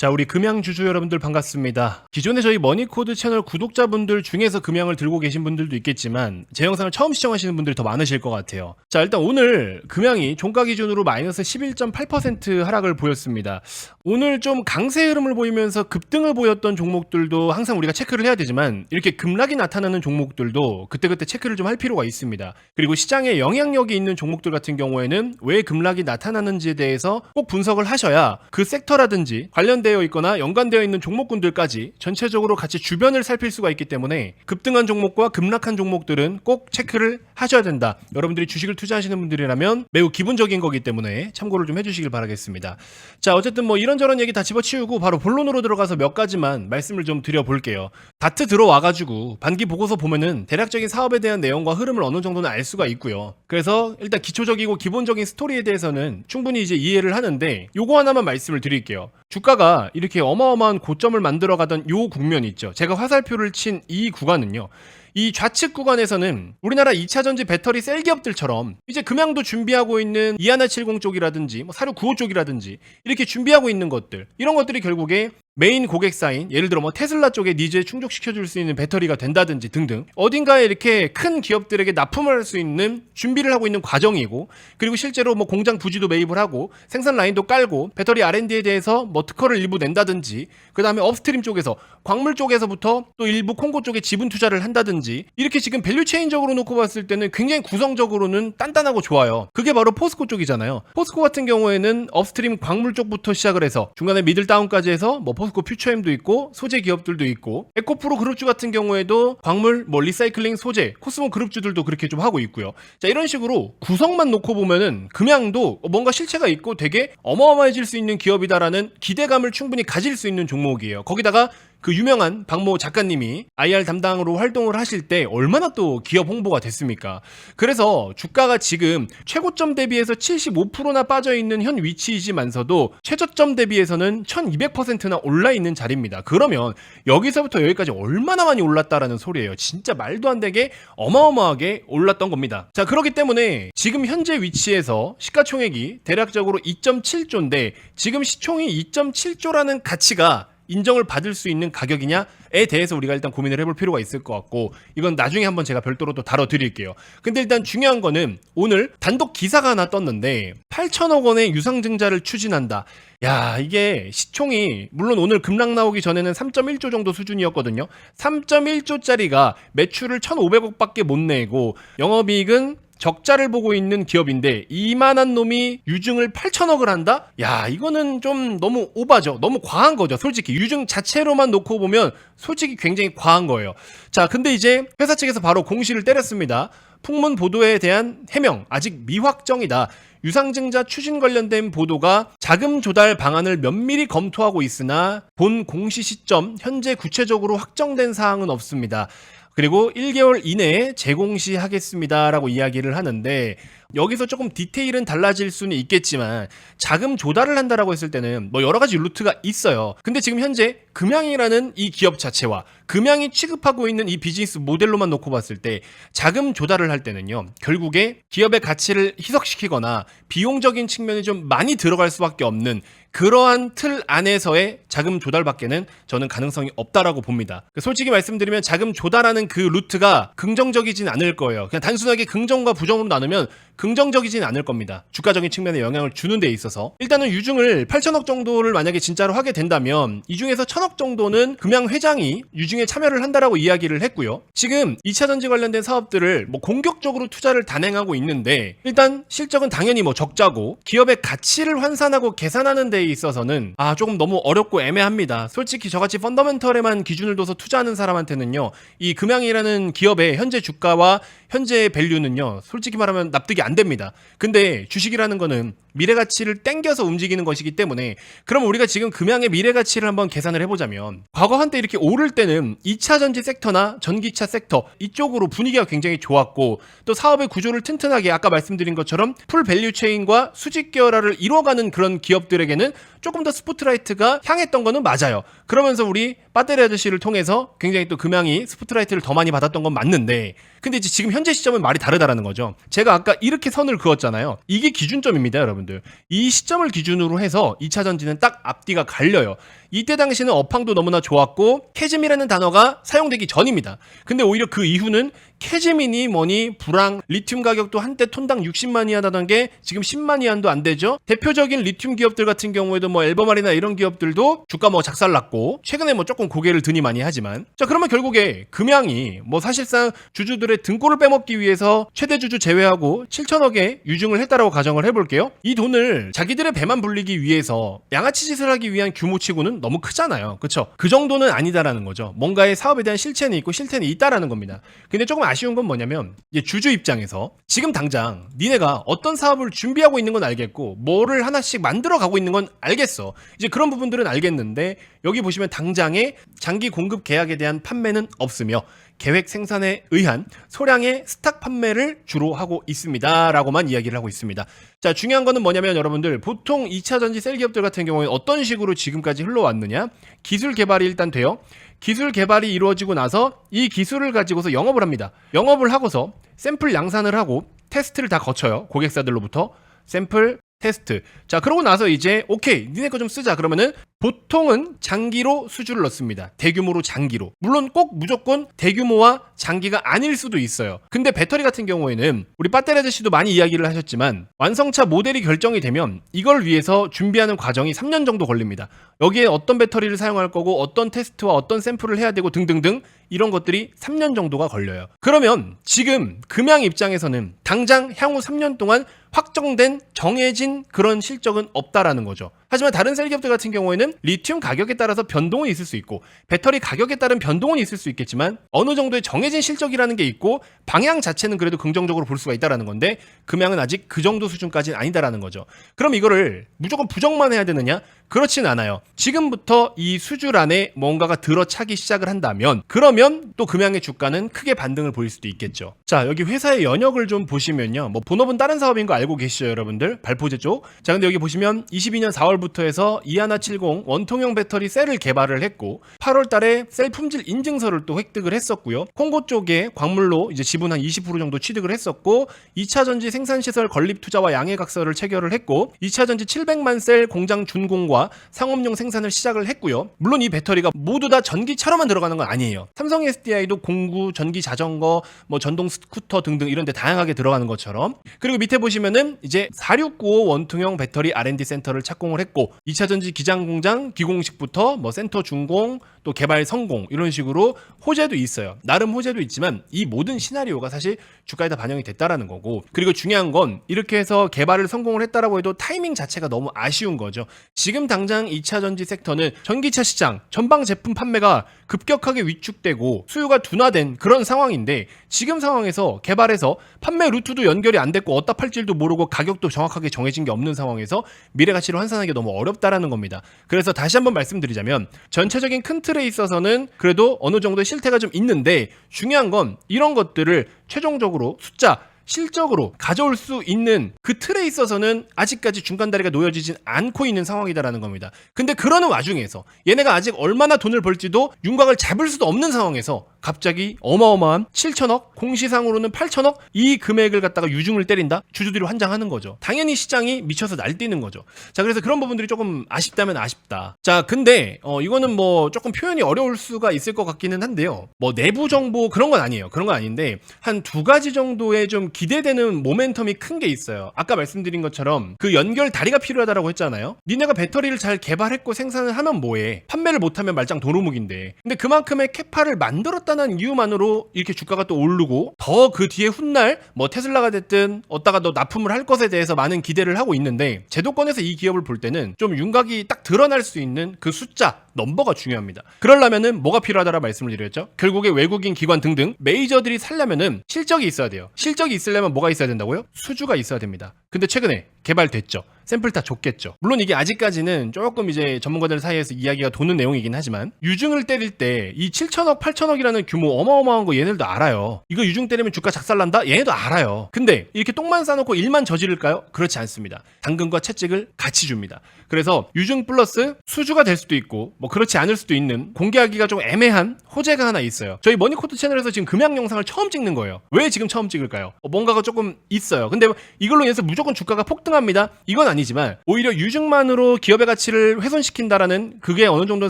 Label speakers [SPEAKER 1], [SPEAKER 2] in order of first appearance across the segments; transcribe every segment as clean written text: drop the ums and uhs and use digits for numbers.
[SPEAKER 1] 자, 우리 금양주주 여러분들 반갑습니다. 기존에 저희 머니코드 채널 구독자분들 중에서 금양을 들고 계신 분들도 있겠지만 제 영상을 처음 시청하시는 분들이 더 많으실 것 같아요. 자, 일단 오늘 금양이 종가 기준으로 마이너스 11.8% 하락을 보였습니다. 오늘 좀 강세 흐름을 보이면서 급등을 보였던 종목들도 항상 우리가 체크를 해야 되지만 이렇게 급락이 나타나는 종목들도 그때그때 체크를 좀 할 필요가 있습니다. 그리고 시장에 영향력이 있는 종목들 같은 경우에는 왜 급락이 나타나는지에 대해서 꼭 분석을 하셔야 그 섹터라든지 관련되어 있거나 연관되어 있는 종목군들까지 전체적으로 같이 주변을 살필 수가 있기 때문에 급등한 종목과 급락한 종목들은 꼭 체크를 하셔야 된다. 여러분들이 주식을 투자하시는 분들이라면 매우 기본적인 거기 때문에 참고를 좀 해주시길 바라겠습니다. 자, 어쨌든 뭐 이런저런 얘기 다 집어치우고 바로 본론으로 들어가서 몇 가지만 말씀을 좀 드려볼게요. 다트 들어와가지고 반기 보고서 보면은 대략적인 사업에 대한 내용과 흐름을 어느 정도는 알 수가 있고요. 그래서 일단 기초적이고 기본적인 스토리에 대해서는 충분히 이제 이해를 하는데 요거 하나만 말씀을 드릴게요. 주가가 이렇게 어마어마한 고점을 만들어가던 요 국면 있죠. 제가 화살표를 친 이 구간은요. 이 좌측 구간에서는 우리나라 2차전지 배터리 셀 기업들처럼 이제 금양도 준비하고 있는 이하나70 쪽이라든지 뭐 사료95 쪽이라든지 이렇게 준비하고 있는 것들, 이런 것들이 결국에 메인 고객사인 예를 들어 뭐 테슬라 쪽에 니즈에 충족시켜줄 수 있는 배터리가 된다든지 등등 어딘가에 이렇게 큰 기업들에게 납품을 할 수 있는 준비를 하고 있는 과정이고, 그리고 실제로 뭐 공장 부지도 매입을 하고 생산 라인도 깔고 배터리 R&D에 대해서 뭐 특허를 일부 낸다든지, 그 다음에 업스트림 쪽에서 광물 쪽에서부터 또 일부 콩고 쪽에 지분 투자를 한다든지, 이렇게 지금 밸류체인적으로 놓고 봤을 때는 굉장히 구성적으로는 단단하고 좋아요. 그게 바로 포스코 쪽이잖아요. 포스코 같은 경우에는 업스트림 광물 쪽부터 시작을 해서 중간에 미들 다운까지 해서 뭐 포스코 퓨처엠도 있고 소재 기업들도 있고, 에코프로 그룹주 같은 경우에도 광물, 뭐 리사이클링, 소재, 코스모 그룹주들도 그렇게 좀 하고 있고요. 자, 이런 식으로 구성만 놓고 보면은 금양도 뭔가 실체가 있고 되게 어마어마해질 수 있는 기업이다라는 기대감을 충분히 가질 수 있는 종목이에요. 거기다가 그 유명한 박모 작가님이 IR 담당으로 활동을 하실 때 얼마나 또 기업 홍보가 됐습니까? 그래서 주가가 지금 최고점 대비해서 75%나 빠져있는 현 위치이지만서도 최저점 대비해서는 1200%나 올라있는 자리입니다. 그러면 여기서부터 여기까지 얼마나 많이 올랐다라는 소리예요. 진짜 말도 안 되게 어마어마하게 올랐던 겁니다. 자, 그렇기 때문에 지금 현재 위치에서 시가총액이 대략적으로 2.7조인데 지금 시총이 2.7조라는 가치가 인정을 받을 수 있는 가격이냐에 대해서 우리가 일단 고민을 해볼 필요가 있을 것 같고, 이건 나중에 한번 제가 별도로 또 다뤄드릴게요. 근데 일단 중요한 거는 오늘 단독 기사가 하나 떴는데 8천억 원의 유상증자를 추진한다. 야, 이게 시총이 물론 오늘 급락 나오기 전에는 3.1조 정도 수준이었거든요. 3.1조짜리가 매출을 1,500억 밖에 못 내고 영업이익은 적자를 보고 있는 기업인데 이만한 놈이 유증을 8천억을 한다? 야, 이거는 좀 너무 오바죠. 너무 과한 거죠. 솔직히 유증 자체로만 놓고 보면 솔직히 굉장히 과한 거예요. 자, 근데 이제 회사 측에서 바로 공시를 때렸습니다. 풍문 보도에 대한 해명 아직 미확정이다. 유상증자 추진 관련된 보도가 자금 조달 방안을 면밀히 검토하고 있으나 본 공시 시점 현재 구체적으로 확정된 사항은 없습니다. 그리고 1개월 이내에 재공시하겠습니다라고 이야기를 하는데, 여기서 조금 디테일은 달라질 수는 있겠지만 자금 조달을 한다라고 했을 때는 뭐 여러 가지 루트가 있어요. 근데 지금 현재 금양이라는 이 기업 자체와 금양이 취급하고 있는 이 비즈니스 모델로만 놓고 봤을 때 자금 조달을 할 때는요, 결국에 기업의 가치를 희석시키거나 비용적인 측면이 좀 많이 들어갈 수밖에 없는 그러한 틀 안에서의 자금 조달밖에는 저는 가능성이 없다라고 봅니다. 솔직히 말씀드리면 자금 조달하는 그 루트가 긍정적이진 않을 거예요. 그냥 단순하게 긍정과 부정으로 나누면 긍정적이진 않을 겁니다. 주가적인 측면에 영향을 주는 데 있어서 일단은 유증을 8천억 정도를 만약에 진짜로 하게 된다면 이 중에서 1,000억 정도는 금양 회장이 유증에 참여를 한다라고 이야기를 했고요. 지금 2차전지 관련된 사업들을 뭐 공격적으로 투자를 단행하고 있는데 일단 실적은 당연히 뭐 적자고 기업의 가치를 환산하고 계산하는 데 있어서는 조금 너무 어렵고 애매합니다. 솔직히 저같이 펀더멘털에만 기준을 둬서 투자하는 사람한테는요, 이 금양이라는 기업의 현재 주가와 현재의 밸류는요, 솔직히 말하면 납득이 안 됩니다. 근데 주식이라는 거는 미래 가치를 땡겨서 움직이는 것이기 때문에, 그럼 우리가 지금 금양의 미래 가치를 한번 계산을 해보자면 과거 한때 이렇게 오를 때는 2차 전지 섹터나 전기차 섹터 이쪽으로 분위기가 굉장히 좋았고, 또 사업의 구조를 튼튼하게 아까 말씀드린 것처럼 풀 밸류 체인과 수직 계열화를 이뤄가는 그런 기업들에게는 조금 더 스포트라이트가 향했던 거는 맞아요. 그러면서 우리 배터리 아저씨를 통해서 굉장히 또 금양이 스포트라이트를 더 많이 받았던 건 맞는데, 근데 이제 지금 현재 시점은 말이 다르다라는 거죠. 제가 아까 이렇게 선을 그었잖아요. 이게 기준점입니다, 여러분들. 이 시점을 기준으로 해서 2차 전지는 딱 앞뒤가 갈려요. 이때 당시는 업황도 너무나 좋았고 캐즘이라는 단어가 사용되기 전입니다. 근데 오히려 그 이후는 캐즘이니 뭐니 불황, 리튬 가격도 한때 톤당 60만 이하다던 게 지금 10만 이하도 안 되죠. 대표적인 리튬 기업들 같은 경우에도 뭐 엘버말이나 이런 기업들도 주가 뭐 작살났고 최근에 뭐 조금 고개를 드니 많이 하지만, 자 그러면 결국에 금양이 뭐 사실상 주주들의 등골을 빼먹기 위해서 최대 주주 제외하고 7천억에 유증을 했다라고 가정을 해볼게요. 이 돈을 자기들의 배만 불리기 위해서 양아치 짓을 하기 위한 규모치고는 너무 크잖아요. 그쵸? 그 정도는 아니다라는 거죠. 뭔가의 사업에 대한 실체는 있고 실태는 있다라는 겁니다. 근데 조금 아쉬운 건 뭐냐면 이제 주주 입장에서 지금 당장 니네가 어떤 사업을 준비하고 있는 건 알겠고 뭐를 하나씩 만들어 가고 있는 건 알겠어. 이제 그런 부분들은 알겠는데 여기 보시면 당장의 장기 공급 계약에 대한 판매는 없으며 계획 생산에 의한 소량의 스탁 판매를 주로 하고 있습니다 라고만 이야기를 하고 있습니다. 자, 중요한 거는 뭐냐면 여러분들 보통 2차 전지 셀 기업들 같은 경우에는 어떤 식으로 지금까지 흘러왔느냐, 기술 개발이 일단 돼요. 기술 개발이 이루어지고 나서 이 기술을 가지고서 영업을 합니다. 영업을 하고서 샘플 양산을 하고 테스트를 다 거쳐요. 고객사들로부터 샘플 테스트. 자, 그러고 나서 이제 오케이 니네 거 좀 쓰자 그러면은 보통은 장기로 수주를 넣습니다. 대규모로 장기로. 물론 꼭 무조건 대규모와 장기가 아닐 수도 있어요. 근데 배터리 같은 경우에는 우리 빠떼리 아저씨도 많이 이야기를 하셨지만 완성차 모델이 결정이 되면 이걸 위해서 준비하는 과정이 3년 정도 걸립니다. 여기에 어떤 배터리를 사용할 거고 어떤 테스트와 어떤 샘플을 해야 되고 등등등 이런 것들이 3년 정도가 걸려요. 그러면 지금 금양 입장에서는 당장 향후 3년 동안 확정된 정해진 그런 실적은 없다라는 거죠. 하지만 다른 셀 기업들 같은 경우에는 리튬 가격에 따라서 변동은 있을 수 있고 배터리 가격에 따른 변동은 있을 수 있겠지만 어느 정도의 정해진 실적이라는 게 있고 방향 자체는 그래도 긍정적으로 볼 수가 있다라는 건데 금양은 아직 그 정도 수준까지는 아니다라는 거죠. 그럼 이거를 무조건 부정만 해야 되느냐? 그렇진 않아요. 지금부터 이 수주란에 뭔가가 들어차기 시작을 한다면 그러면 또 금양의 주가는 크게 반등을 보일 수도 있겠죠. 자, 여기 회사의 연역을 좀 보시면요. 뭐 본업은 다른 사업인 거 알고 계시죠, 여러분들? 발포제 쪽. 자, 근데 여기 보시면 22년 4월부터 해서 이하나70 원통형 배터리 셀을 개발을 했고 8월 달에 셀 품질 인증서를 또 획득을 했었고요. 콩고 쪽에 광물로 이제 지분 한 20% 정도 취득을 했었고 2차 전지 생산시설 건립 투자와 양해각서를 체결을 했고 2차 전지 700만 셀 공장 준공과 상업용 생산을 시작을 했고요. 물론 이 배터리가 모두 다 전기차로만 들어가는 건 아니에요. 삼성 SDI도 공구, 전기 자전거, 뭐 전동 스쿠터 등등 이런 데 다양하게 들어가는 것처럼. 그리고 밑에 보시면은 이제 4695 원통형 배터리 R&D 센터를 착공을 했고 2차 전지 기장 공장 기공식부터 뭐 센터 준공 또 개발 성공 이런 식으로 호재도 있어요. 나름 호재도 있지만 이 모든 시나리오가 사실 주가에 다 반영이 됐다라는 거고, 그리고 중요한 건 이렇게 해서 개발을 성공을 했다라고 해도 타이밍 자체가 너무 아쉬운 거죠. 지금 당장 2차 전지 섹터는 전기차 시장 전방 제품 판매가 급격하게 위축되고 수요가 둔화된 그런 상황인데 지금 상황에서 개발해서 판매 루트도 연결이 안 됐고 어디다 팔지도 모르고 가격도 정확하게 정해진 게 없는 상황에서 미래 가치를 환산하기 너무 어렵다라는 겁니다. 그래서 다시 한번 말씀드리자면 전체적인 큰 틀에 있어서는 그래도 어느 정도의 실태가 좀 있는데 중요한 건 이런 것들을 최종적으로 숫자 실적으로 가져올 수 있는 그 틀에 있어서는 아직까지 중간다리가 놓여지진 않고 있는 상황이다라는 겁니다. 근데 그러는 와중에서 얘네가 아직 얼마나 돈을 벌지도 윤곽을 잡을 수도 없는 상황에서 갑자기 어마어마한 7천억, 공시상으로는 8천억 이 금액을 갖다가 유중을 때린다? 주주들이 환장하는 거죠. 당연히 시장이 미쳐서 날뛰는 거죠. 자, 그래서 그런 부분들이 조금 아쉽다면 아쉽다. 자, 근데 이거는 뭐 조금 표현이 어려울 수가 있을 것 같기는 한데요. 뭐 내부 정보 그런 건 아니에요. 그런 건 아닌데 한 두 가지 정도의 좀 기대되는 모멘텀이 큰 게 있어요. 아까 말씀드린 것처럼 그 연결 다리가 필요하다라고 했잖아요. 니네가 배터리를 잘 개발했고 생산을 하면 뭐해? 판매를 못하면 말짱 도루묵인데. 근데 그만큼의 캐파를 만들었다는 이유만으로 이렇게 주가가 또 오르고 더 그 뒤에 훗날 뭐 테슬라가 됐든 어디다가 너 납품을 할 것에 대해서 많은 기대를 하고 있는데 제도권에서 이 기업을 볼 때는 좀 윤곽이 딱 드러날 수 있는 그 숫자 넘버가 중요합니다. 그러려면은 뭐가 필요하다라고 말씀을 드렸죠. 결국에 외국인 기관 등등 메이저들이 살려면은 실적이 있어야 돼요. 실적이 있으려면 뭐가 있어야 된다고요? 수주가 있어야 됩니다. 근데 최근에 개발됐죠. 샘플 다 줬겠죠. 물론 이게 아직까지는 조금 이제 전문가들 사이에서 이야기가 도는 내용이긴 하지만 유증을 때릴 때 이 7천억 8천억이라는 규모 어마어마한 거 얘네들도 알아요. 이거 유증 때리면 주가 작살난다? 얘네도 알아요. 근데 이렇게 똥만 싸놓고 일만 저지를까요? 그렇지 않습니다. 당근과 채찍을 같이 줍니다. 그래서 유증 플러스 수주가 될 수도 있고 뭐 그렇지 않을 수도 있는 공개하기가 좀 애매한 호재가 하나 있어요. 저희 머니코드 채널에서 지금 금양 영상을 처음 찍는 거예요. 왜 지금 처음 찍을까요? 뭔가가 조금 있어요. 근데 이걸로 인해서 무조건 주가가 폭등합니다. 이건 아니지만 오히려 유증만으로 기업의 가치를 훼손시킨다라는 그게 어느 정도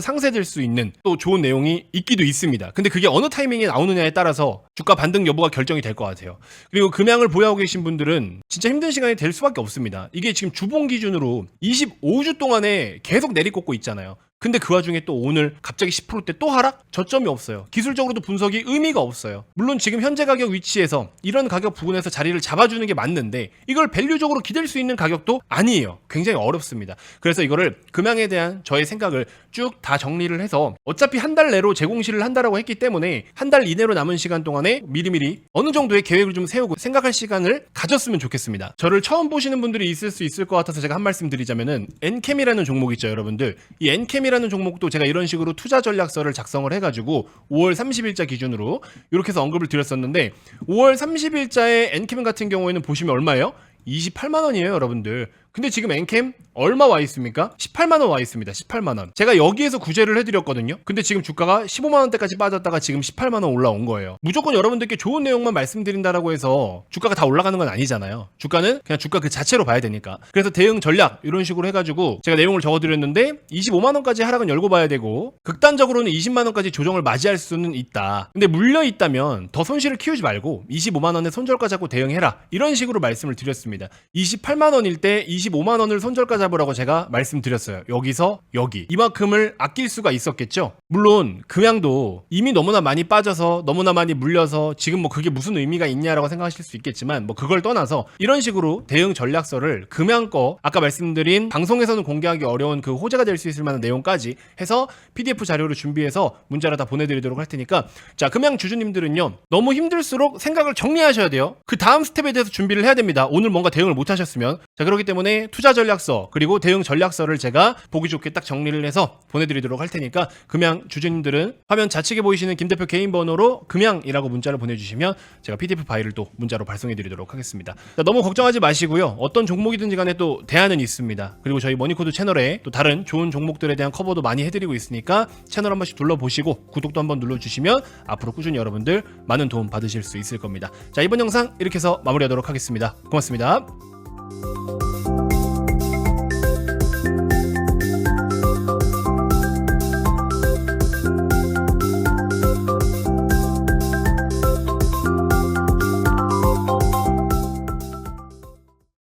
[SPEAKER 1] 상쇄될 수 있는 또 좋은 내용이 있기도 있습니다. 근데 그게 어느 타이밍에 나오느냐에 따라서 주가 반등 여부가 결정이 될 것 같아요. 그리고 금양을 보유하고 계신 분들은 진짜 힘든 시간이 될 수밖에 없습니다. 이게 지금 주봉 기준으로 25주 동안에 계속 내리꽂고 있잖아요. 근데 그 와중에 또 오늘 갑자기 10%대 또 하락? 저점이 없어요. 기술적으로도 분석이 의미가 없어요. 물론 지금 현재 가격 위치에서 이런 가격 부근에서 자리를 잡아주는 게 맞는데 이걸 밸류적으로 기댈 수 있는 가격도 아니에요. 굉장히 어렵습니다. 그래서 이거를 금양에 대한 저의 생각을 쭉 다 정리를 해서 어차피 한 달 내로 재공시를 한다라고 했기 때문에 한 달 이내로 남은 시간 동안에 미리미리 어느 정도의 계획을 좀 세우고 생각할 시간을 가졌으면 좋겠습니다. 저를 처음 보시는 분들이 있을 수 있을 것 같아서 제가 한 말씀 드리자면은 엔캠이라는 종목 있죠, 여러분들. 이 엔캠이라는 종목도 제가 이런 식으로 투자 전략서를 작성을 해가지고 5월 30일자 기준으로 이렇게 해서 언급을 드렸었는데 5월 30일자에 엔캠 같은 경우에는 보시면 얼마예요? 28만 원이에요, 여러분들. 근데 지금 엔캠 얼마 와 있습니까? 18만 원 와 있습니다. 18만 원. 제가 여기에서 구제를 해드렸거든요. 근데 지금 주가가 15만 원대까지 빠졌다가 지금 18만 원 올라온 거예요. 무조건 여러분들께 좋은 내용만 말씀드린다라고 해서 주가가 다 올라가는 건 아니잖아요. 주가는 그냥 주가 그 자체로 봐야 되니까. 그래서 대응 전략 이런 식으로 해가지고 제가 내용을 적어드렸는데 25만 원까지 하락은 열고 봐야 되고 극단적으로는 20만 원까지 조정을 맞이할 수는 있다. 근데 물려 있다면 더 손실을 키우지 말고 25만 원에 손절가 잡고 대응해라. 이런 식으로 말씀을 드렸습니다. 28만 원일 때 25만 원을 손절가 잡으라고 제가 말씀드렸어요. 여기서 여기 이만큼을 아낄 수가 있었겠죠. 물론 금양도 이미 너무나 많이 빠져서 너무나 많이 물려서 지금 뭐 그게 무슨 의미가 있냐라고 생각하실 수 있겠지만 뭐 그걸 떠나서 이런 식으로 대응 전략서를 금양 거 아까 말씀드린 방송에서는 공개하기 어려운 그 호재가 될 수 있을 만한 내용까지 해서 PDF 자료를 준비해서 문자로 다 보내드리도록 할 테니까 자 금양 주주님들은요 너무 힘들수록 생각을 정리하셔야 돼요. 그 다음 스텝에 대해서 준비를 해야 됩니다. 오늘 뭔가 대응을 못 하셨으면 자 그렇기 때문에 투자 전략서 그리고 대응 전략서를 제가 보기 좋게 딱 정리를 해서 보내드리도록 할 테니까 금양 주주님들은 화면 좌측에 보이시는 김 대표 개인 번호로 금양이라고 문자를 보내주시면 제가 PDF 파일을 또 문자로 발송해드리도록 하겠습니다. 자, 너무 걱정하지 마시고요. 어떤 종목이든지 간에 또 대안은 있습니다. 그리고 저희 머니코드 채널에 또 다른 좋은 종목들에 대한 커버도 많이 해드리고 있으니까 채널 한 번씩 둘러보시고 구독도 한번 눌러주시면 앞으로 꾸준히 여러분들 많은 도움 받으실 수 있을 겁니다. 자 이번 영상 이렇게 해서 마무리하도록 하겠습니다. 고맙습니다.